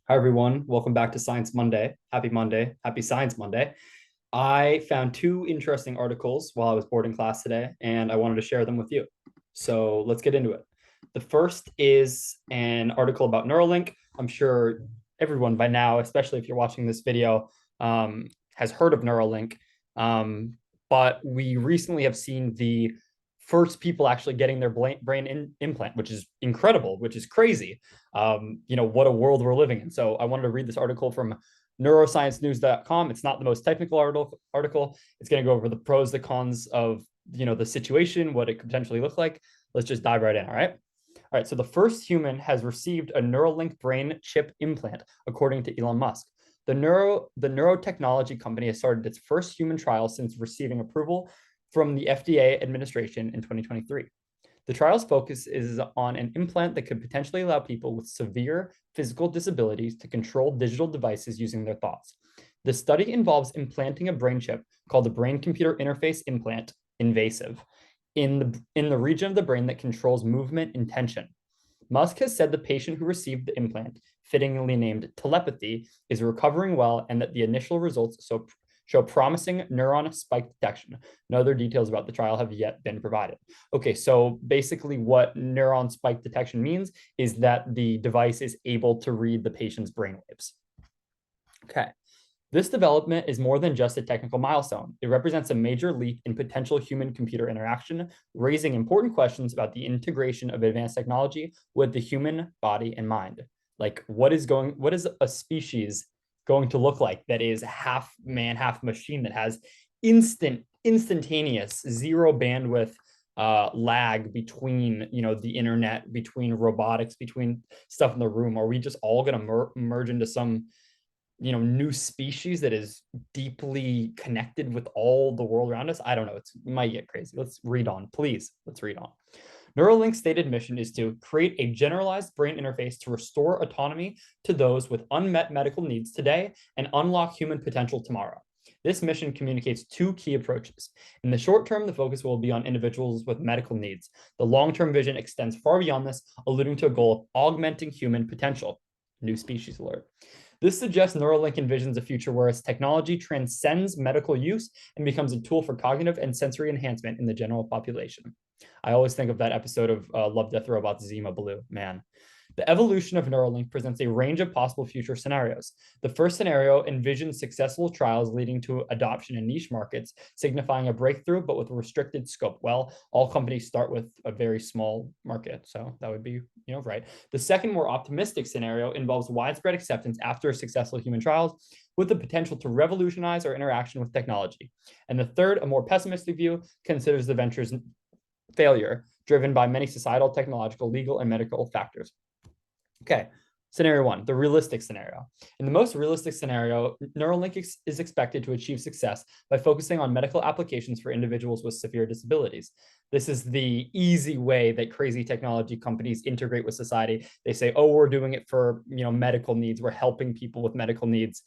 Hi, everyone. Welcome back to Science Monday. Happy Monday. Happy Science Monday. I found two interesting articles while I was boarding class today, and I wanted to share them with you. So let's get into it. The first is an article about Neuralink. I'm sure everyone by now, especially if you're watching this video, has heard of Neuralink. But we recently have seen the first people actually getting their implant, which is incredible, which is crazy. What a world we're living in. So I wanted to read this article from neurosciencenews.com. It's not the most technical article. It's going to go over the pros, the cons of the situation, what it could potentially look like. Let's just dive right in. All right. All right. So the first human has received a Neuralink brain chip implant, according to Elon Musk. The neurotechnology company has started its first human trial since receiving approval from the FDA administration in 2023. The trial's focus is on an implant that could potentially allow people with severe physical disabilities to control digital devices using their thoughts. The study involves implanting a brain chip called the brain-computer interface implant, invasive, in the region of the brain that controls movement and tension. Musk has said the patient who received the implant, fittingly named telepathy, is recovering well and that the initial results show promising neuron spike detection. No other details about the trial have yet been provided. Okay, so basically what neuron spike detection means is that the device is able to read the patient's brainwaves. Okay. This development is more than just a technical milestone. It represents a major leap in potential human-computer interaction, raising important questions about the integration of advanced technology with the human body and mind. Like, what is a species going to look like that is half man, half machine, that has instantaneous zero bandwidth lag between the internet, between robotics, between stuff in the room? Are we just all going to merge into some new species that is deeply connected with all the world around us? I don't know. It might get crazy. Let's read on, please. Let's read on. Neuralink's stated mission is to create a generalized brain interface to restore autonomy to those with unmet medical needs today and unlock human potential tomorrow. This mission communicates two key approaches. In the short term, the focus will be on individuals with medical needs. The long-term vision extends far beyond this, alluding to a goal of augmenting human potential. New species alert. This suggests Neuralink envisions a future where its technology transcends medical use and becomes a tool for cognitive and sensory enhancement in the general population. I always think of that episode of Love, Death, Robots, Zima Blue. Man, the evolution of Neuralink presents a range of possible future scenarios. The first scenario envisions successful trials leading to adoption in niche markets, signifying a breakthrough, but with a restricted scope. Well, all companies start with a very small market, so that would be, right. The second, more optimistic scenario involves widespread acceptance after successful human trials, with the potential to revolutionize our interaction with technology. And the third, a more pessimistic view, considers the venture's failure, driven by many societal, technological, legal, and medical factors. Okay, scenario one, the realistic scenario. In the most realistic scenario, Neuralink is expected to achieve success by focusing on medical applications for individuals with severe disabilities. This is the easy way that crazy technology companies integrate with society. They say, oh, we're doing it for medical needs. We're helping people with medical needs.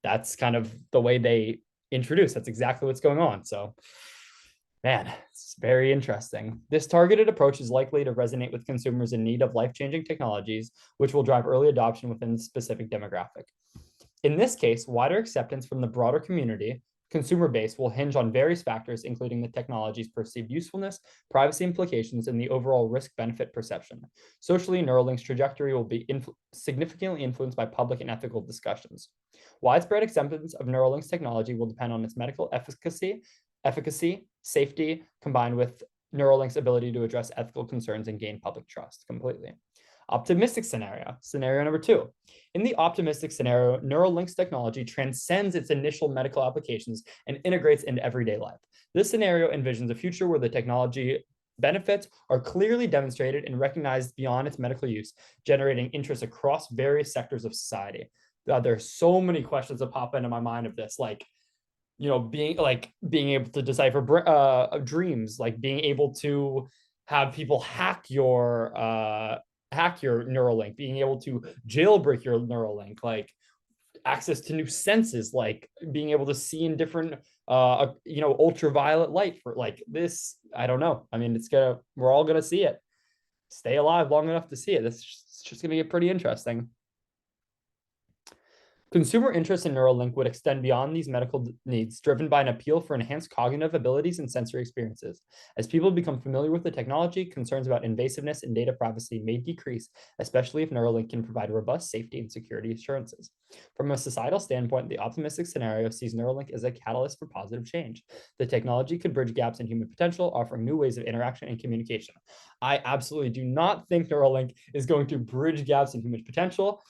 That's kind of the way they introduce. That's exactly what's going on. So man, it's very interesting. This targeted approach is likely to resonate with consumers in need of life-changing technologies, which will drive early adoption within a specific demographic. In this case, wider acceptance from the broader consumer base will hinge on various factors, including the technology's perceived usefulness, privacy implications, and the overall risk-benefit perception. Socially, Neuralink's trajectory will be significantly influenced by public and ethical discussions. Widespread acceptance of Neuralink's technology will depend on its medical efficacy, safety, combined with Neuralink's ability to address ethical concerns and gain public trust completely. Optimistic scenario number two. In the optimistic scenario, Neuralink's technology transcends its initial medical applications and integrates into everyday life. This scenario envisions a future where the technology benefits are clearly demonstrated and recognized beyond its medical use, generating interest across various sectors of society. There's so many questions that pop into my mind of this, like, being able to decipher dreams, like being able to have people hack your Neuralink, being able to jailbreak your Neuralink, like access to new senses, like being able to see in different ultraviolet light for like this. I don't know. I mean, we're all gonna see it. Stay alive long enough to see it. It's just gonna get pretty interesting. Consumer interest in Neuralink would extend beyond these medical needs, driven by an appeal for enhanced cognitive abilities and sensory experiences. As people become familiar with the technology, concerns about invasiveness and data privacy may decrease, especially if Neuralink can provide robust safety and security assurances. From a societal standpoint, the optimistic scenario sees Neuralink as a catalyst for positive change. The technology could bridge gaps in human potential, offering new ways of interaction and communication. I absolutely do not think Neuralink is going to bridge gaps in human potential,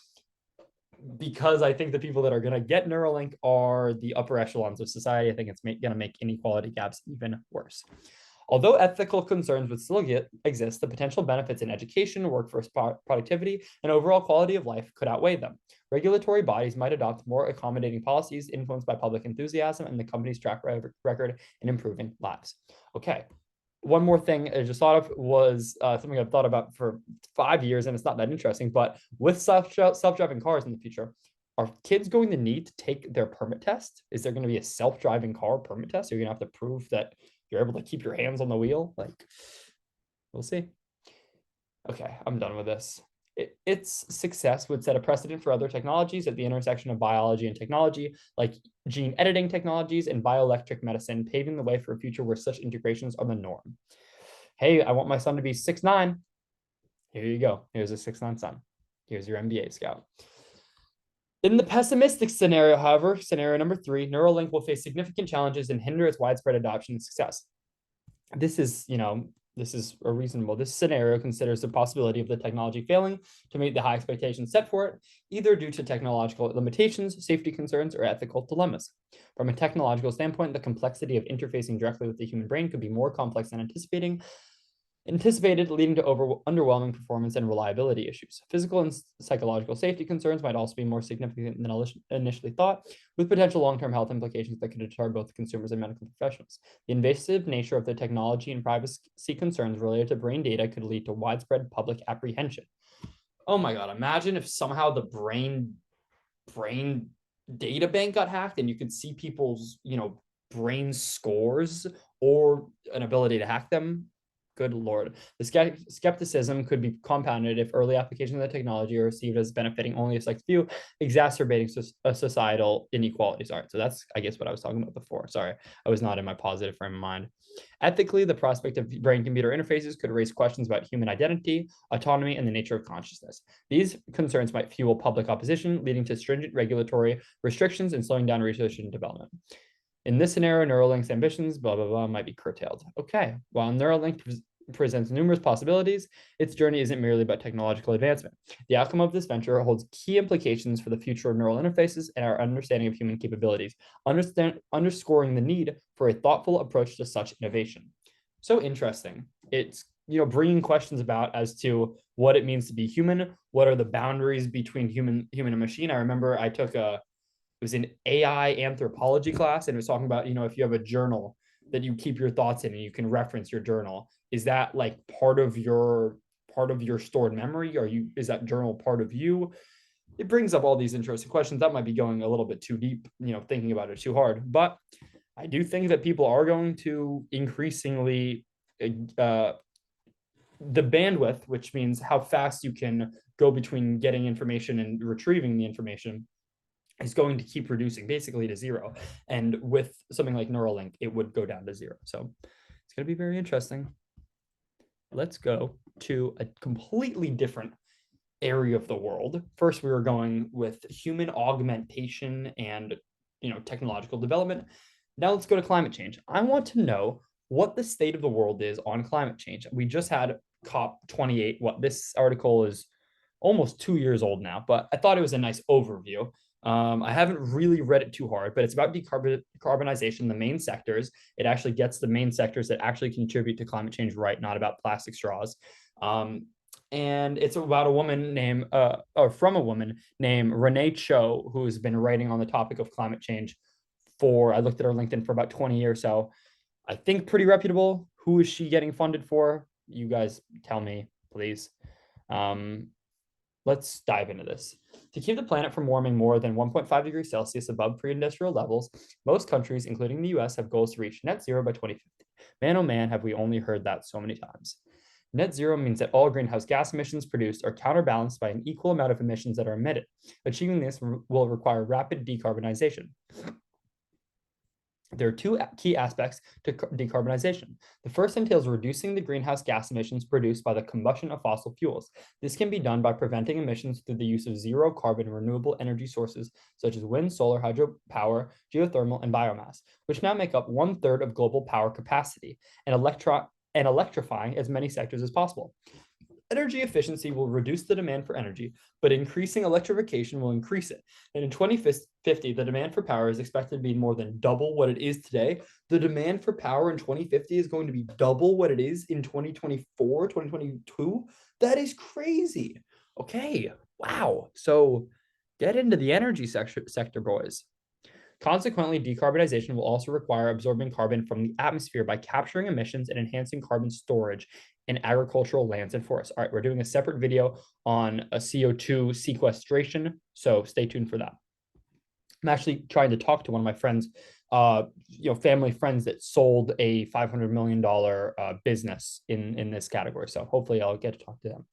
because I think the people that are going to get Neuralink are the upper echelons of society. I think it's going to make inequality gaps even worse. Although ethical concerns would still exist, the potential benefits in education, workforce productivity, and overall quality of life could outweigh them. Regulatory bodies might adopt more accommodating policies influenced by public enthusiasm and the company's track record in improving lives. Okay, one more thing I just thought of was something I've thought about for 5 years, and it's not that interesting, but with self-driving cars in the future, are kids going to need to take their permit test? Is there going to be a self-driving car permit test? You're going to have to prove that you're able to keep your hands on the wheel? Like, we'll see. Okay, I'm done with this. Its success would set a precedent for other technologies at the intersection of biology and technology, like gene editing technologies and bioelectric medicine, paving the way for a future where such integrations are the norm. Hey, I want my son to be 6'9". Here you go. Here's a 6'9" son. Here's your MBA scout. In the pessimistic scenario, however, scenario number 3, Neuralink will face significant challenges and hinder its widespread adoption and success. This is a reasonable. This scenario considers the possibility of the technology failing to meet the high expectations set for it, either due to technological limitations, safety concerns, or ethical dilemmas. From a technological standpoint, the complexity of interfacing directly with the human brain could be more complex than anticipated, leading to underwhelming performance and reliability issues. Physical and psychological safety concerns might also be more significant than initially thought, with potential long-term health implications that could deter both consumers and medical professionals. The invasive nature of the technology and privacy concerns related to brain data could lead to widespread public apprehension. Oh my God, imagine if somehow the brain data bank got hacked and you could see people's, brain scores or an ability to hack them. Good Lord. The skepticism could be compounded if early applications of the technology are received as benefiting only a select few, exacerbating societal inequalities. All right, so that's, I guess, what I was talking about before. Sorry, I was not in my positive frame of mind. Ethically, the prospect of brain-computer interfaces could raise questions about human identity, autonomy, and the nature of consciousness. These concerns might fuel public opposition, leading to stringent regulatory restrictions and slowing down research and development. In this scenario, Neuralink's ambitions, blah, blah, blah, might be curtailed. Okay, while Neuralink presents numerous possibilities, its journey isn't merely about technological advancement. The outcome of this venture holds key implications for the future of neural interfaces and our understanding of human capabilities, underscoring the need for a thoughtful approach to such innovation. So interesting. It's bringing questions about as to what it means to be human, what are the boundaries between human and machine. I remember I took it was an AI anthropology class, and it was talking about, if you have a journal that you keep your thoughts in and you can reference your journal, is that like part of your stored memory? Is that journal part of you? It brings up all these interesting questions. That might be going a little bit too deep, thinking about it too hard. But I do think that people are going to increasingly the bandwidth, which means how fast you can go between getting information and retrieving the information, is going to keep reducing basically to zero. And with something like Neuralink, it would go down to zero. So it's going to be very interesting. Let's go to a completely different area of the world. First, we were going with human augmentation and technological development. Now let's go to climate change. I want to know what the state of the world is on climate change. We just had COP28. What this article is almost 2 years old now, but I thought it was a nice overview. I haven't really read it too hard, but it's about decarbonization, the main sectors. It actually gets the main sectors that actually contribute to climate change right, not about plastic straws. And it's about a woman named, from a woman named Renee Cho, who's been writing on the topic of climate change I looked at her LinkedIn for about 20 years. So I think pretty reputable. Who is she getting funded for? You guys tell me, please. Let's dive into this. To keep the planet from warming more than 1.5 degrees Celsius above pre-industrial levels, most countries, including the US, have goals to reach net zero by 2050. Man, oh man, have we only heard that so many times. Net zero means that all greenhouse gas emissions produced are counterbalanced by an equal amount of emissions that are emitted. Achieving this will require rapid decarbonization. There are two key aspects to decarbonization. The first entails reducing the greenhouse gas emissions produced by the combustion of fossil fuels. This can be done by preventing emissions through the use of zero carbon renewable energy sources such as wind, solar, hydropower, geothermal, and biomass, which now make up 1/3 of global power capacity, and electrifying as many sectors as possible. Energy efficiency will reduce the demand for energy, but increasing electrification will increase it. And in 2050, the demand for power is expected to be more than double what it is today. The demand for power in 2050 is going to be double what it is in 2024, 2022. That is crazy. Okay, wow. So get into the energy sector, boys. Consequently, decarbonization will also require absorbing carbon from the atmosphere by capturing emissions and enhancing carbon storage in agricultural lands and forests. All right, we're doing a separate video on a CO2 sequestration, so stay tuned for that. I'm actually trying to talk to one of my friends, family friends that sold a $500 million business in this category. So hopefully I'll get to talk to them.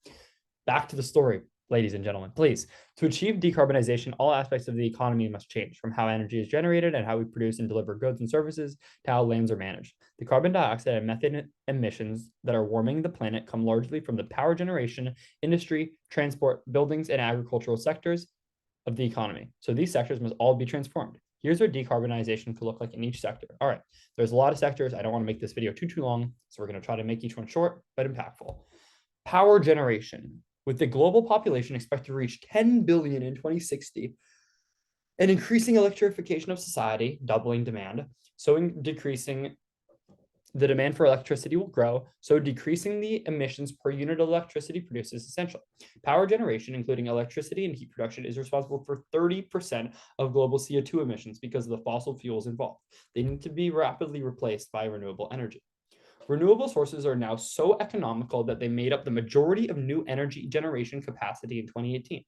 Back to the story, ladies and gentlemen, please. To achieve decarbonization, all aspects of the economy must change, from how energy is generated and how we produce and deliver goods and services to how lands are managed. The carbon dioxide and methane emissions that are warming the planet come largely from the power generation, industry, transport, buildings, and agricultural sectors of the economy. So these sectors must all be transformed. Here's what decarbonization could look like in each sector. All right, there's a lot of sectors. I don't want to make this video too long, so we're going to try to make each one short but impactful. Power generation. With the global population expected to reach 10 billion in 2060, and increasing electrification of society, doubling demand, so decreasing the demand for electricity will grow, so decreasing the emissions per unit of electricity produced is essential. Power generation, including electricity and heat production, is responsible for 30% of global CO2 emissions because of the fossil fuels involved. They need to be rapidly replaced by renewable energy. Renewable sources are now so economical that they made up the majority of new energy generation capacity in 2018.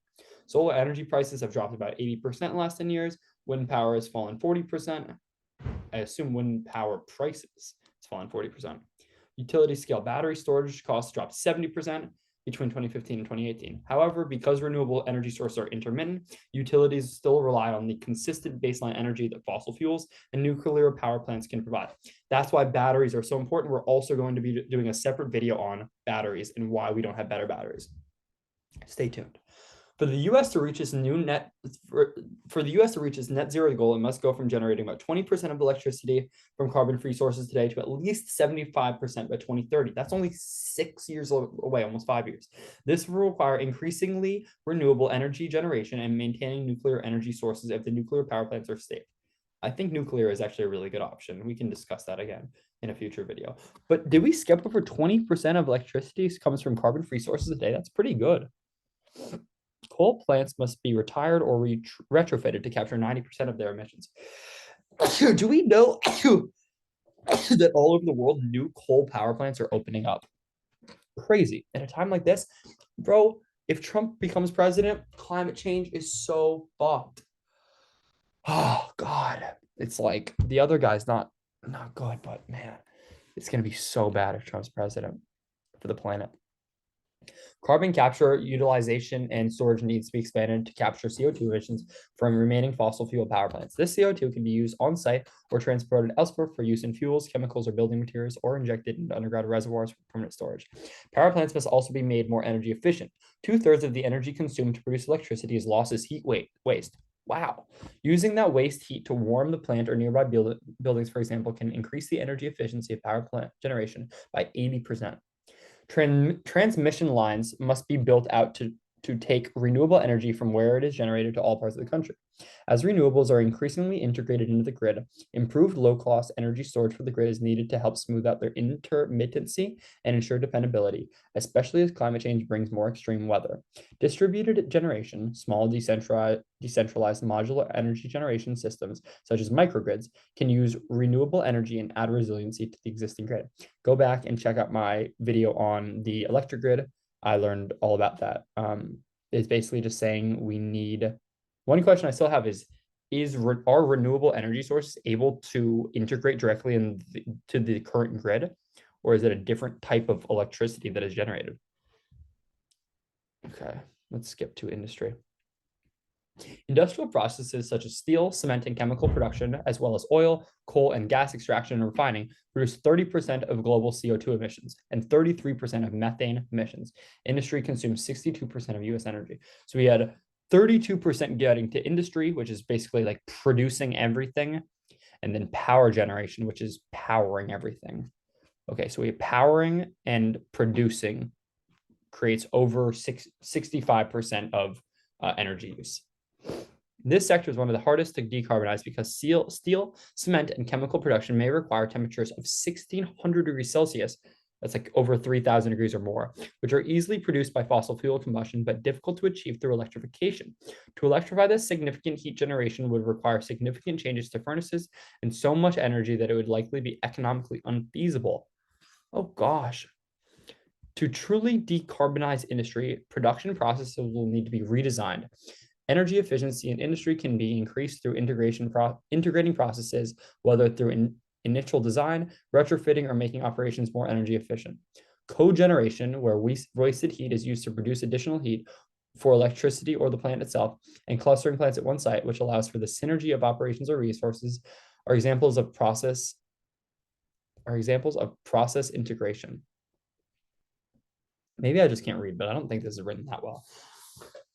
Solar energy prices have dropped about 80% in the last 10 years. Wind power has fallen 40%. I assume wind power prices has fallen 40%. Utility scale battery storage costs dropped 70% between 2015 and 2018. However, because renewable energy sources are intermittent, utilities still rely on the consistent baseline energy that fossil fuels and nuclear power plants can provide. That's why batteries are so important. We're also going to be doing a separate video on batteries and why we don't have better batteries. Stay tuned. For the U.S. to reach its net zero goal, it must go from generating about 20% of electricity from carbon-free sources today to at least 75% by 2030. That's only 6 years away, almost 5 years. This will require increasingly renewable energy generation and maintaining nuclear energy sources if the nuclear power plants are safe. I think nuclear is actually a really good option. We can discuss that again in a future video. But did we skip over 20% of electricity comes from carbon-free sources today? That's pretty good. Coal plants must be retired or retrofitted to capture 90% of their emissions. Do we know that all over the world, new coal power plants are opening up? Crazy. At a time like this, bro, if Trump becomes president, climate change is so fucked. Oh, God. It's like the other guy's not good, but man, it's going to be so bad if Trump's president for the planet. Carbon capture, utilization, and storage needs to be expanded to capture CO2 emissions from remaining fossil fuel power plants. This CO2 can be used on site or transported elsewhere for use in fuels, chemicals, or building materials, or injected into underground reservoirs for permanent storage. Power plants must also be made more energy efficient. 2/3 of the energy consumed to produce electricity is lost as heat waste. Wow. Using that waste heat to warm the plant or nearby buildings, for example, can increase the energy efficiency of power plant generation by 80%. Transmission lines must be built out to take renewable energy from where it is generated to all parts of the country. As renewables are increasingly integrated into the grid, improved low-cost energy storage for the grid is needed to help smooth out their intermittency and ensure dependability, especially as climate change brings more extreme weather. Distributed generation, small decentralized modular energy generation systems, such as microgrids, can use renewable energy and add resiliency to the existing grid. Go back and check out my video on the electric grid. I learned all about that. It's basically just saying we need. One question I still have is are renewable energy sources able to integrate directly into the current grid, or is it a different type of electricity that is generated? Okay, let's skip to industry. Industrial processes such as steel, cement, and chemical production, as well as oil, coal, and gas extraction and refining, produce 30% of global CO2 emissions and 33% of methane emissions. Industry consumes 62% of US energy. So we had 32% getting to industry, which is basically like producing everything, and then power generation, which is powering everything. Okay, so we have powering and producing creates over 65% of energy use. This sector is one of the hardest to decarbonize because steel, cement, and chemical production may require temperatures of 1600 degrees Celsius. That's like over 3000 degrees or more, which are easily produced by fossil fuel combustion, but difficult to achieve through electrification. To electrify this, significant heat generation would require significant changes to furnaces and so much energy that it would likely be economically unfeasible. Oh gosh. To truly decarbonize industry, production processes will need to be redesigned. Energy efficiency in industry can be increased through integrating processes, whether through initial design, retrofitting, or making operations more energy efficient. Cogeneration, where wasted heat is used to produce additional heat for electricity or the plant itself, and clustering plants at one site, which allows for the synergy of operations or resources, are examples of process integration. Maybe I just can't read, but I don't think this is written that well.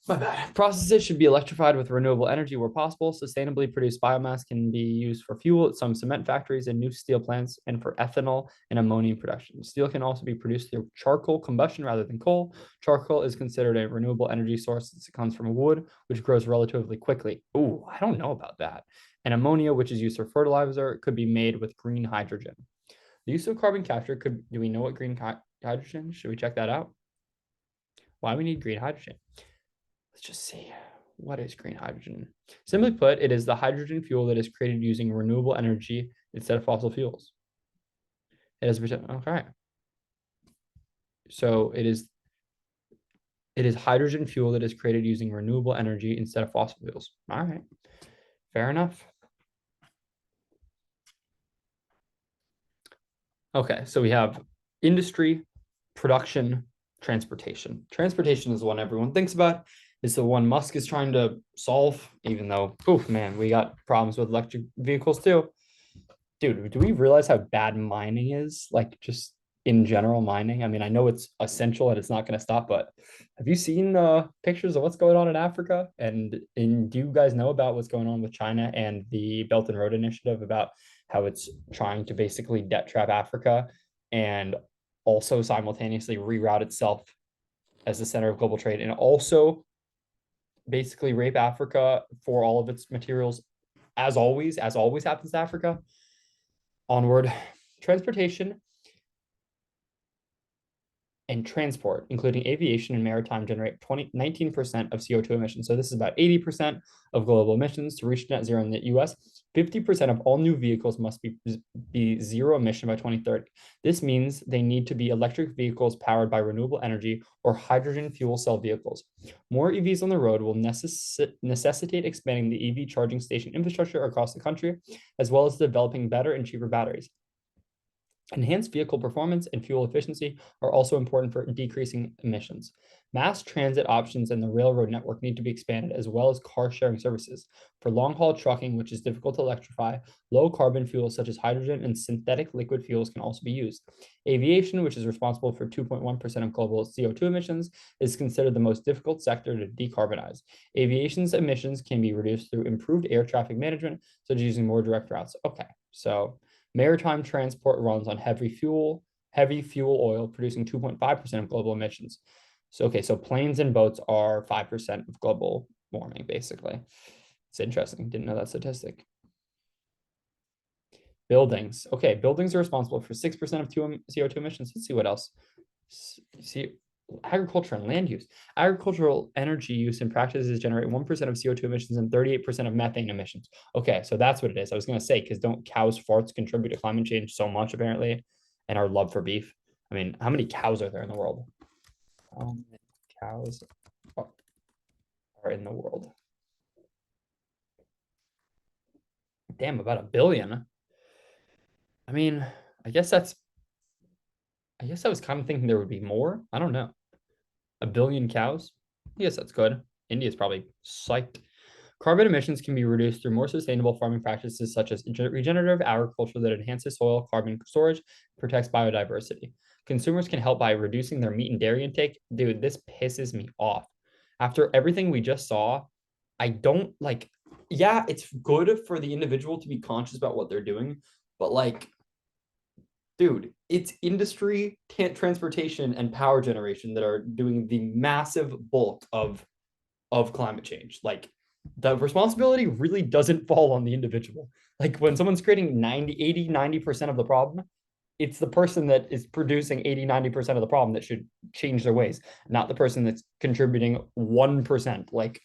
My bad. Processes should be electrified with renewable energy where possible. Sustainably produced biomass can be used for fuel at some cement factories and new steel plants and for ethanol and ammonia production. Steel can also be produced through charcoal combustion rather than coal. Charcoal is considered a renewable energy source since it comes from wood, which grows relatively quickly. Ooh, I don't know about that. And ammonia, which is used for fertilizer, could be made with green hydrogen. The use of carbon capture do we know what green hydrogen? Should we check that out? Why we need green hydrogen? Let's just see. What is green hydrogen? Simply put, it is the hydrogen fuel that is created using renewable energy instead of fossil fuels. It is okay. So it is hydrogen fuel that is created using renewable energy instead of fossil fuels. All right. Fair enough. Okay, so we have industry, production, transportation. Transportation is the one everyone thinks about. It's the one Musk is trying to solve, even though, oh man, we got problems with electric vehicles too. Dude, do we realize how bad mining is? Like just in general mining. I mean, I know it's essential and it's not going to stop, but have you seen pictures of what's going on in Africa? And do you guys know about what's going on with China and the Belt and Road Initiative about how it's trying to basically debt trap Africa and also simultaneously reroute itself as the center of global trade and also basically rape Africa for all of its materials, as always happens to Africa. Onward. Transportation and transport, including aviation and maritime, generate 19% of CO2 emissions. So this is about 80% of global emissions. To reach net zero in the US, 50% of all new vehicles must be zero emission by 2030. This means they need to be electric vehicles powered by renewable energy or hydrogen fuel cell vehicles. More EVs on the road will necessitate expanding the EV charging station infrastructure across the country, as well as developing better and cheaper batteries. Enhanced vehicle performance and fuel efficiency are also important for decreasing emissions. Mass transit options and the railroad network need to be expanded, as well as car sharing services. For long-haul trucking, which is difficult to electrify, low-carbon fuels such as hydrogen and synthetic liquid fuels can also be used. Aviation, which is responsible for 2.1% of global CO2 emissions, is considered the most difficult sector to decarbonize. Aviation's emissions can be reduced through improved air traffic management, such as using more direct routes. Okay, so maritime transport runs on heavy fuel oil, producing 2.5% of global emissions. So, okay, so planes and boats are 5% of global warming, basically. It's interesting. Didn't know that statistic. Buildings. Okay, buildings are responsible for 6% of CO2 emissions. Let's see what else. See, agriculture and land use. Agricultural energy use and practices generate 1% of CO2 emissions and 38% of methane emissions. Okay, so that's what it is. I was going to say, because don't cows' farts contribute to climate change so much, apparently, and our love for beef? I mean, how many cows are there in the world? How many cows are in the world? Damn, about 1 billion. I mean, I guess that's I guess I was kind of thinking there would be more. I don't know. A billion cows? Yes, that's good. India's probably psyched. Carbon emissions can be reduced through more sustainable farming practices such as regenerative agriculture that enhances soil carbon storage, protects biodiversity. Consumers can help by reducing their meat and dairy intake. Dude, this pisses me off. After everything we just saw, I don't like, yeah, it's good for the individual to be conscious about what they're doing, but like, dude, it's industry, transportation, and power generation that are doing the massive bulk of climate change. Like the responsibility really doesn't fall on the individual. Like when someone's creating 90, 80, 90% of the problem, it's the person that is producing 80, 90% of the problem that should change their ways, not the person that's contributing 1%. Like,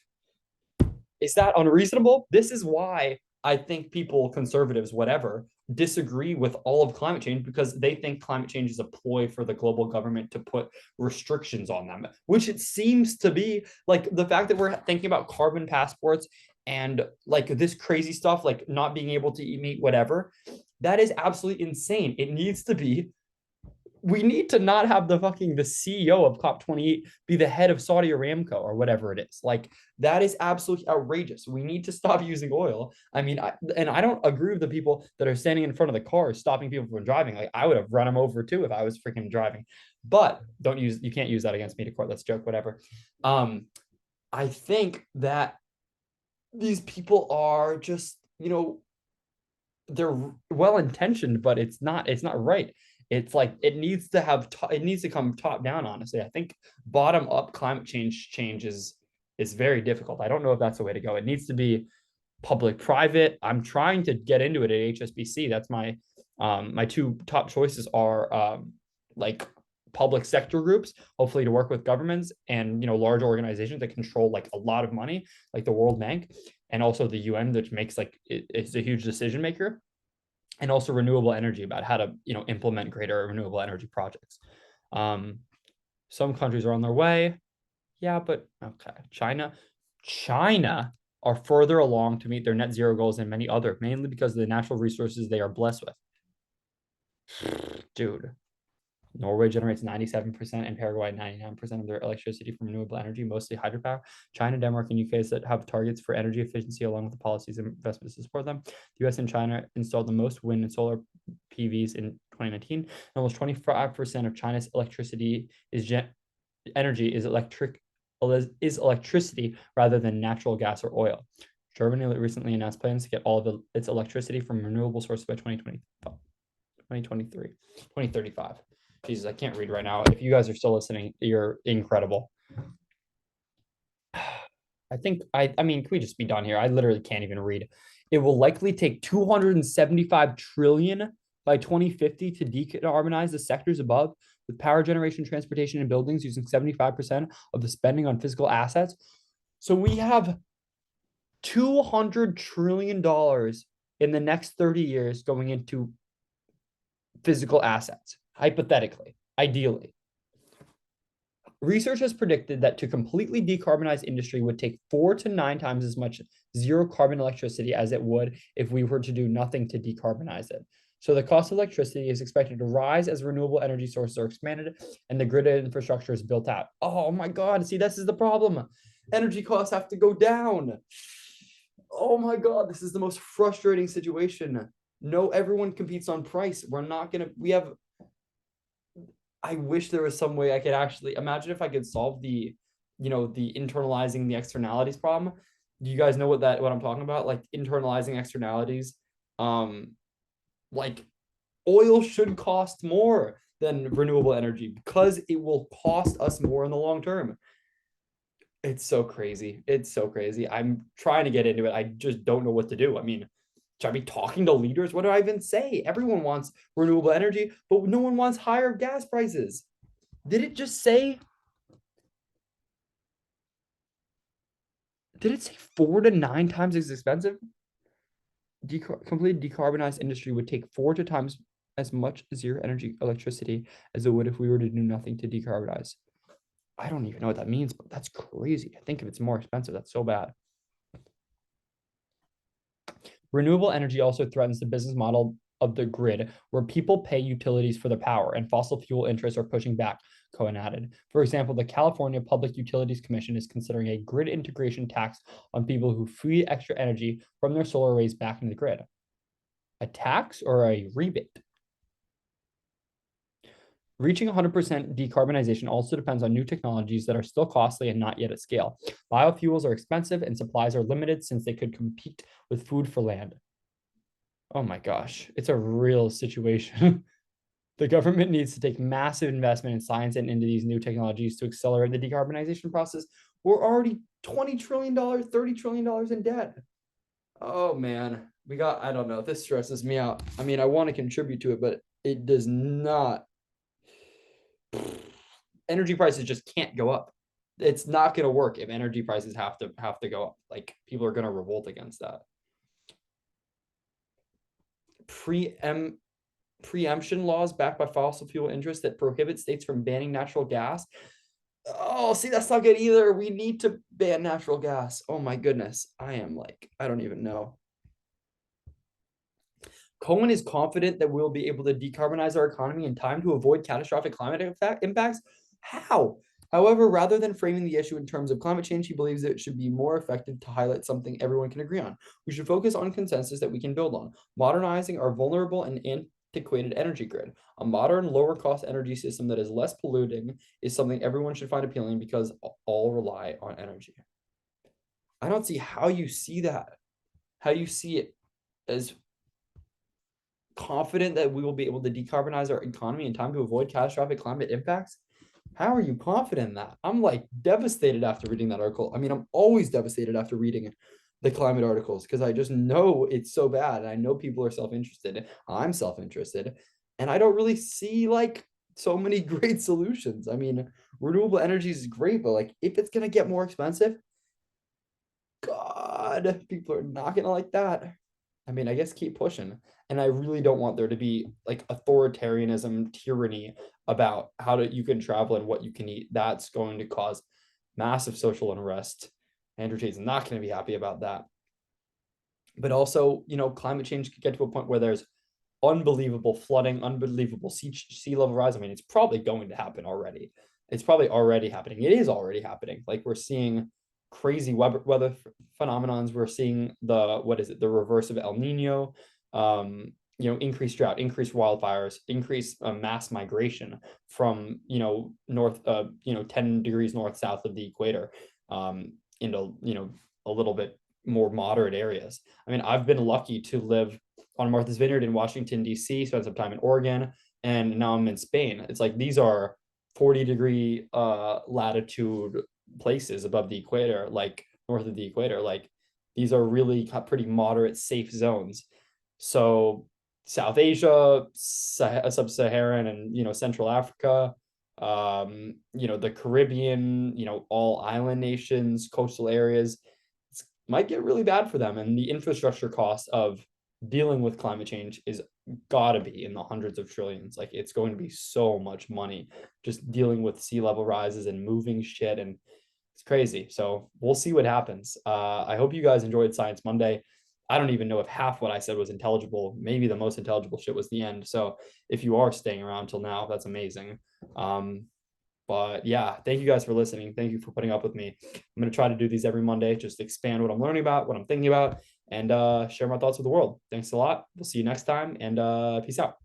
is that unreasonable? This is why I think people, conservatives, whatever, disagree with all of climate change because they think climate change is a ploy for the global government to put restrictions on them, which it seems to be. Like the fact that we're thinking about carbon passports and like this crazy stuff, like not being able to eat meat, whatever, that is absolutely insane. It needs to be, we need to not have the CEO of COP28 be the head of Saudi Aramco or whatever it is. Like that is absolutely outrageous. We need to stop using oil. I mean, and I don't agree with the people that are standing in front of the cars stopping people from driving. Like I would have run them over too if I was freaking driving. But you can't use that against me to court. Let's joke, whatever. I think that these people are just, they're well intentioned, but it's not right. It's like it needs to come top down. Honestly, I think bottom up climate change is very difficult. I don't know if that's the way to go. It needs to be public private. I'm trying to get into it at HSBC. That's my two top choices are like public sector groups, hopefully to work with governments and large organizations that control like a lot of money, like the World Bank, and also the UN, which makes it's a huge decision maker, and also renewable energy about how to implement greater renewable energy projects. Um, some countries are on their way, yeah, but okay, China are further along to meet their net zero goals than many other, mainly because of the natural resources they are blessed with. Dude, Norway generates 97% and Paraguay 99% of their electricity from renewable energy, mostly hydropower. China, Denmark, and UK that have targets for energy efficiency along with the policies and investments to support them. The US and China installed the most wind and solar PVs in 2019. And almost 25% of China's electricity energy is electricity rather than natural gas or oil. Germany recently announced plans to get all of its electricity from renewable sources by 2023, 2035. Jesus, I can't read right now. If you guys are still listening, you're incredible. I mean, can we just be done here? I literally can't even read. It will likely take 275 trillion by 2050 to decarbonize the sectors above, with power generation, transportation, and buildings using 75% of the spending on physical assets. So we have $200 trillion in the next 30 years going into physical assets, hypothetically, ideally. Research has predicted that to completely decarbonize industry would take 4 to 9 times as much zero carbon electricity as it would if we were to do nothing to decarbonize it. So the cost of electricity is expected to rise as renewable energy sources are expanded and the grid infrastructure is built out. Oh my God, see, this is the problem. Energy costs have to go down. Oh my God, this is the most frustrating situation. No, everyone competes on price. I wish there was some way I could actually imagine if I could solve the internalizing the externalities problem. Do you guys know what I'm talking about? Like internalizing externalities. Like oil should cost more than renewable energy because it will cost us more in the long term. It's so crazy. It's so crazy. I'm trying to get into it. I just don't know what to do. I mean, should I be talking to leaders? What do I even say? Everyone wants renewable energy, but no one wants higher gas prices. Did it just say? Did it say 4 to 9 times as expensive? Completely decarbonized industry would take 4 to times as much zero energy electricity as it would if we were to do nothing to decarbonize. I don't even know what that means, but that's crazy. I think if it's more expensive, that's so bad. Renewable energy also threatens the business model of the grid where people pay utilities for the power and fossil fuel interests are pushing back, Cohen added. For example, the California Public Utilities Commission is considering a grid integration tax on people who feed extra energy from their solar arrays back into the grid. A tax or a rebate? Reaching 100% decarbonization also depends on new technologies that are still costly and not yet at scale. Biofuels are expensive and supplies are limited since they could compete with food for land. Oh my gosh, it's a real situation. The government needs to take massive investment in science and into these new technologies to accelerate the decarbonization process. We're already $20 trillion, $30 trillion in debt. Oh man, I don't know. This stresses me out. I mean, I want to contribute to it, but it does not. Energy prices just can't go up. It's not going to work if energy prices have to go up. Like people are going to revolt against that. Preemption laws backed by fossil fuel interests that prohibit states from banning natural gas. Oh, see, that's not good either. We need to ban natural gas. Oh my goodness. I don't even know. Cohen is confident that we'll be able to decarbonize our economy in time to avoid catastrophic climate impacts. How? However, rather than framing the issue in terms of climate change, he believes it should be more effective to highlight something everyone can agree on. We should focus on consensus that we can build on, modernizing our vulnerable and antiquated energy grid. A modern, lower cost energy system that is less polluting is something everyone should find appealing because all rely on energy. I don't see how you see that, how you see it as confident that we will be able to decarbonize our economy in time to avoid catastrophic climate impacts. How are you confident in that? I'm like devastated after reading that article. I mean, I'm always devastated after reading the climate articles because I just know it's so bad. And I know people are self-interested. I'm self-interested. And I don't really see like so many great solutions. I mean, renewable energy is great, but like if it's going to get more expensive, God, people are not going to like that. I mean, I guess keep pushing. And I really don't want there to be like authoritarianism, tyranny about you can travel and what you can eat. That's going to cause massive social unrest. Andrew Tate's not going to be happy about that. But also, climate change could get to a point where there's unbelievable flooding, unbelievable sea level rise. I mean, it's probably going to happen already. It's probably already happening. It is already happening. Like we're seeing crazy weather phenomenons. We're seeing the reverse of El Nino. Increased drought, increased wildfires, increased mass migration from north 10 degrees north south of the equator into a little bit more moderate areas. I mean, I've been lucky to live on Martha's Vineyard in Washington, D.C., spent some time in Oregon, and now I'm in Spain. It's like these are 40-degree latitude places above the equator, like north of the equator. Like these are really pretty moderate, safe zones. So South Asia, Sub-Saharan, and Central Africa, the Caribbean, all island nations, coastal areas, might get really bad for them. And the infrastructure cost of dealing with climate change is gotta be in the hundreds of trillions. Like it's going to be so much money just dealing with sea level rises and moving shit, and it's crazy. So we'll see what happens. I hope you guys enjoyed Science Monday. I don't even know if half what I said was intelligible. Maybe the most intelligible shit was the end. So if you are staying around till now, that's amazing. But yeah, thank you guys for listening. Thank you for putting up with me. I'm going to try to do these every Monday, just expand what I'm learning about, what I'm thinking about, and share my thoughts with the world. Thanks a lot. We'll see you next time, and peace out.